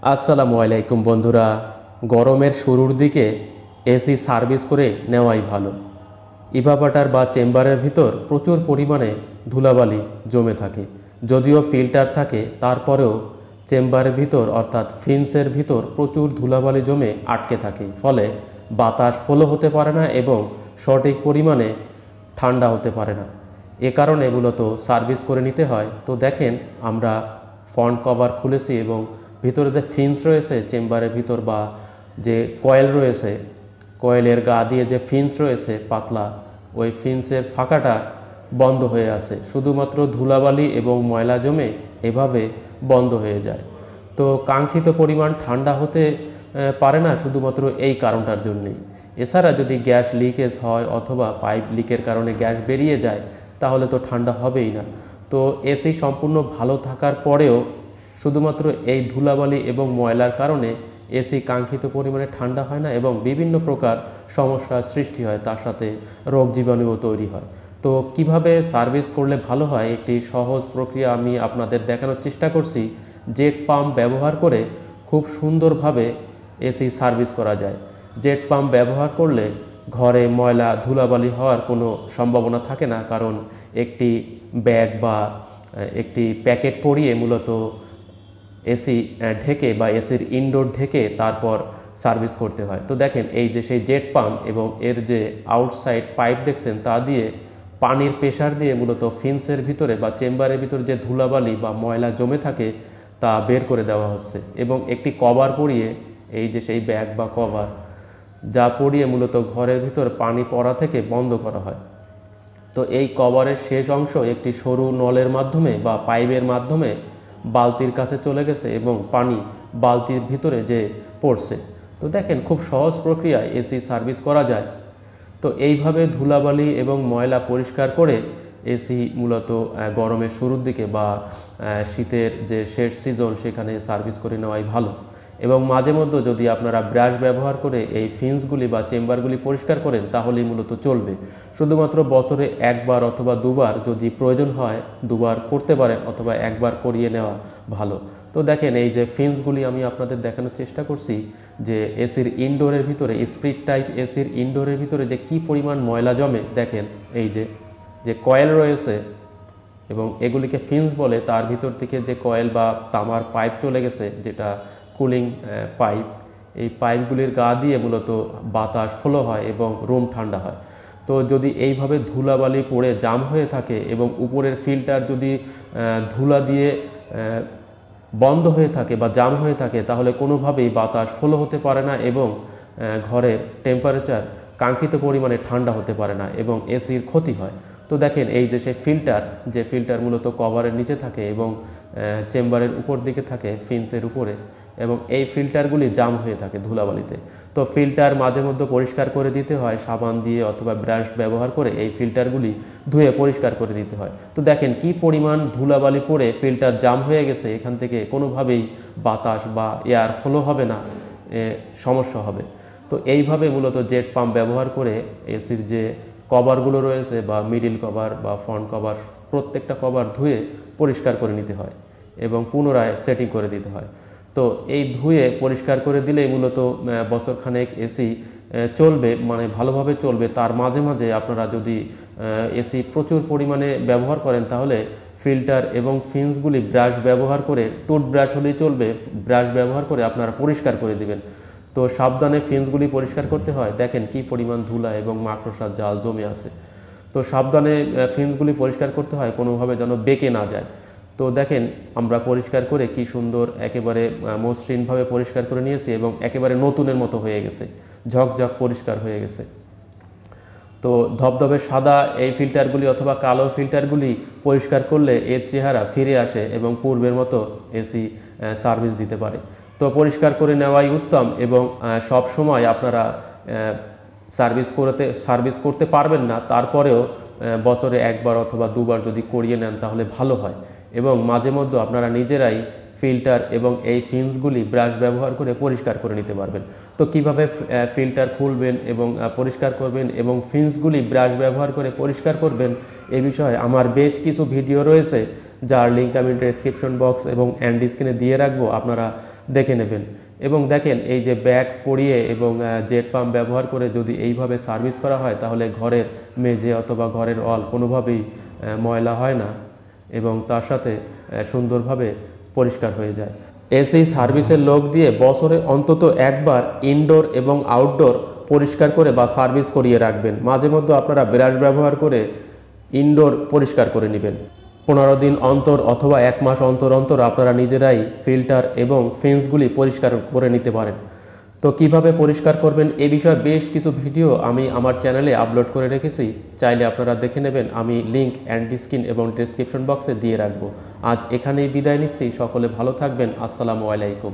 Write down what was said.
আসসালামু আলাইকুম বন্ধুরা। গরমের শুরুর দিকে এসি সার্ভিস করে নেওয়াই ভালো। ইভাপাটার বা চেম্বারের ভিতর প্রচুর পরিমাণে ধুলাবালি জমে থাকে। যদিও ফিল্টার থাকে, তারপরেও চেম্বারের ভিতর অর্থাৎ ফিন্সের ভিতর প্রচুর ধুলাবালি জমে আটকে থাকে, ফলে বাতাস ফ্লো হতে পারে না এবং সঠিক পরিমাণে ঠান্ডা হতে পারে না। এ কারণে মূলত সার্ভিস করে নিতে হয়। তো দেখেন, আমরা ফ্রন্ট কভার খুলেছি এবং ভিতরে যে ফিন্স রয়েছে চেম্বারের ভিতর বা যে কয়েল রয়েছে, কয়েলের গা দিয়ে যে ফিন্স রয়েছে পাতলা, ওই ফিন্সের ফাঁকাটা বন্ধ হয়ে আছে। শুধুমাত্র ধুলাবালি এবং ময়লা জমে এভাবে বন্ধ হয়ে যায়। তো কাঙ্ক্ষিত পরিমাণ ঠান্ডা হতে পারে না শুধুমাত্র এই কারণটার জন্যেই। এছাড়া যদি গ্যাস লিকেজ হয় অথবা পাইপ লিকের কারণে গ্যাস বেরিয়ে যায়, তাহলে তো ঠান্ডা হবেই না। তো এসি সম্পূর্ণ ভালো থাকার পরেও শুধুমাত্র এই ধুলাবালি এবং ময়লার কারণে এসি কাঙ্ক্ষিত পরিমাণে ঠান্ডা হয় না এবং বিভিন্ন প্রকার সমস্যার সৃষ্টি হয়, তার সাথে রোগ জীবাণুও তৈরি হয়। তো কিভাবে সার্ভিস করলে ভালো হয়, একটি সহজ প্রক্রিয়া আমি আপনাদের দেখানোর চেষ্টা করছি। জেট পাম্প ব্যবহার করে খুব সুন্দরভাবে এসি সার্ভিস করা যায়। জেট পাম্প ব্যবহার করলে ঘরে ময়লা ধুলাবালি হওয়ার কোনো সম্ভাবনা থাকে না, কারণ একটি ব্যাগ বা একটি প্যাকেট পরিয়ে মূলত এসি ঢেকে বা এসির ইনডোর ঢেকে তারপর সার্ভিস করতে হয়। তো দেখেন, এই যে সেই জেট পাম্প এবং এর যে আউটসাইড পাইপ দেখছেন, তা দিয়ে পানির প্রেশার দিয়ে মূলত ফিন্সের ভিতরে বা চেম্বারের ভিতরে যে ধুলাবালি বা ময়লা জমে থাকে তা বের করে দেওয়া হচ্ছে এবং একটি কভার পরিয়ে, এই যে সেই ব্যাগ বা কভার যা পরিয়ে মূলত ঘরের ভিতর পানি পড়া থেকে বন্ধ করা হয়। তো এই কভারের শেষ অংশ একটি সরু নলের মাধ্যমে বা পাইপের মাধ্যমে বালতির কাছে চলে গেছে এবং পানি বালতির ভিতরে যে পড়ছে। তো দেখেন, খুব সহজ প্রক্রিয়ায় এসি সার্ভিস করা যায়। তো এইভাবে ধুলাবালি এবং ময়লা পরিষ্কার করে এসি মূলত গরমের শুরুর দিকে বা শীতের যে শেষ সিজন সেখানে সার্ভিস করে নেওয়াই ভালো। এবং মাঝে মধ্যে যদি আপনারা ব্রাশ ব্যবহার করে এই ফিন্সগুলি বা চেম্বারগুলি পরিষ্কার করেন, তাহলেই মূলত চলবে। শুধুমাত্র বছরে একবার অথবা দুবার যদি প্রয়োজন হয় দুবার করতে পারেন, অথবা একবার করিয়ে নেওয়া ভালো। তো দেখেন, এই যে ফিন্সগুলি আমি আপনাদের দেখানোর চেষ্টা করছি যে এসির ইনডোরের ভিতরে, স্প্লিট টাইপ এসির ইনডোরের ভিতরে যে কি পরিমাণ ময়লা জমে। দেখেন, এই যে যে কয়েল রয়েছে এবং এগুলিকে ফিন্স বলে, তার ভিতর থেকে যে কয়েল বা তামার পাইপ চলে গেছে, যেটা কুলিং পাইপ, এই পাইপগুলির গা দিয়ে মূলত বাতাস ফ্লো হয় এবং রুম ঠান্ডা হয়। তো যদি এইভাবে ধুলাবালি পড়ে জাম হয়ে থাকে এবং উপরের ফিল্টার যদি ধুলা দিয়ে বন্ধ হয়ে থাকে বা জাম হয়ে থাকে, তাহলে কোনোভাবেই বাতাস ফ্লো হতে পারে না এবং ঘরের টেম্পারেচার কাঙ্ক্ষিত পরিমাণে ঠান্ডা হতে পারে না এবং এসির ক্ষতি হয়। তো দেখেন, এই যে সেই ফিল্টার, যে ফিল্টার মূলত কভারের নিচে থাকে এবং চেম্বারের উপর দিকে থাকে ফিন্সের উপরে, এবং এই ফিল্টারগুলি জাম হয়ে থাকে ধুলাবালিতে। তো ফিল্টার মাঝে মধ্যে পরিষ্কার করে দিতে হয় সাবান দিয়ে অথবা ব্রাশ ব্যবহার করে, এই ফিল্টারগুলি ধুয়ে পরিষ্কার করে দিতে হয়। তো দেখেন কি পরিমাণ ধুলাবালি পড়ে ফিল্টার জাম হয়ে গেছে, এখান থেকে কোনোভাবেই বাতাস বা এয়ার ফ্লো হবে না, সমস্যা হবে। তো এইভাবে মূলত জেট পাম্প ব্যবহার করে এসির যে কভারগুলো রয়েছে বা মিডিল কভার বা ফ্রন্ট কভার, প্রত্যেকটা কভার ধুয়ে পরিষ্কার করে নিতে হয় এবং পুনরায় সেটিং করে দিতে হয়। তো এই ধুয়ে পরিষ্কার করে দিলেই মূলত বছরখানেক এসি চলবে, মানে ভালোভাবে চলবে। তার মাঝে মাঝে আপনারা যদি এসি প্রচুর পরিমাণে ব্যবহার করেন, তাহলে ফিল্টার এবং ফিন্সগুলি ব্রাশ ব্যবহার করে, টুথব্রাশ হলেই চলবে, ব্রাশ ব্যবহার করে আপনারা পরিষ্কার করে দিবেন। তো সাবধানে ফিন্সগুলি পরিষ্কার করতে হয়। দেখেন কি পরিমাণ ধুলা এবং মাকড়সার জাল জমে আছে। তো সাবধানে ফিন্সগুলি পরিষ্কার করতে হয়, কোনোভাবে যেন বেঁকে না যায়। তো দেখেন, আমরা পরিষ্কার করে কি সুন্দর একেবারে মসৃণভাবে পরিষ্কার করে নিয়েছি এবং একেবারে নতুনের মতো হয়ে গেছে, ঝকঝক পরিষ্কার হয়ে গেছে। তো ধবধবে সাদা এই ফিল্টারগুলি অথবা কালো ফিল্টারগুলি পরিষ্কার করলে এর চেহারা ফিরে আসে এবং পূর্বের মতো এসি সার্ভিস দিতে পারে। তো পরিষ্কার করে নেওয়াই উত্তম এবং সব সময় আপনারা সার্ভিস করতে পারবেন না, তারপরেও বছরে একবার অথবা দুবার যদি করিয়ে নেন তাহলে ভালো হয়। এবং মাঝে মধ্যে আপনারা নিজেরাই ফিল্টার এবং এই ফিন্সগুলি ব্রাশ ব্যবহার করে পরিষ্কার করে নিতে পারবেন। তো কিভাবে ফিল্টার খুলবেন এবং পরিষ্কার করবেন এবং ফিন্সগুলি ব্রাশ ব্যবহার করে পরিষ্কার করবেন, এ বিষয়ে আমার বেশ কিছু ভিডিও রয়েছে, যার লিঙ্ক আমি ডেসক্রিপশন বক্স এবং এন্ড স্ক্রিনে দিয়ে রাখবো। আপনারা দেখে নেবেন। এবং দেখেন এই যে ব্যাগ পরিয়ে এবং জেট পাম্প ব্যবহার করে যদি এইভাবে সার্ভিস করা হয় তাহলে ঘরের মেঝে অথবা ঘরের ওয়াল কোনোভাবেই ময়লা হয় না এবং তার সাথে সুন্দরভাবে পরিষ্কার হয়ে যায়। এসি সার্ভিসের লোক দিয়ে বছরে অন্তত একবার ইনডোর এবং আউটডোর পরিষ্কার করে বা সার্ভিস করিয়ে রাখবেন। মাঝে মধ্যে আপনারা ব্রাশ ব্যবহার করে ইনডোর পরিষ্কার করে নেবেন। 15 দিন অন্তর অথবা 1 মাস অন্তর অন্তর আপনারা নিজেরাই ফিল্টার এবং ফেন্সগুলি পরিষ্কার করে নিতে পারেন। তো কিভাবে পরিষ্কার করবেন এ বিষয়ে বেশ কিছু ভিডিও আমি আমার চ্যানেলে আপলোড করে রেখেছি, চাইলে আপনারা দেখে নেবেন। আমি লিঙ্ক অ্যান্ড স্ক্রিন এবং ডেসক্রিপশন বক্সে দিয়ে রাখবো। আজ এখানেই বিদায় নিচ্ছি। সকলে ভালো থাকবেন। আসসালামু আলাইকুম।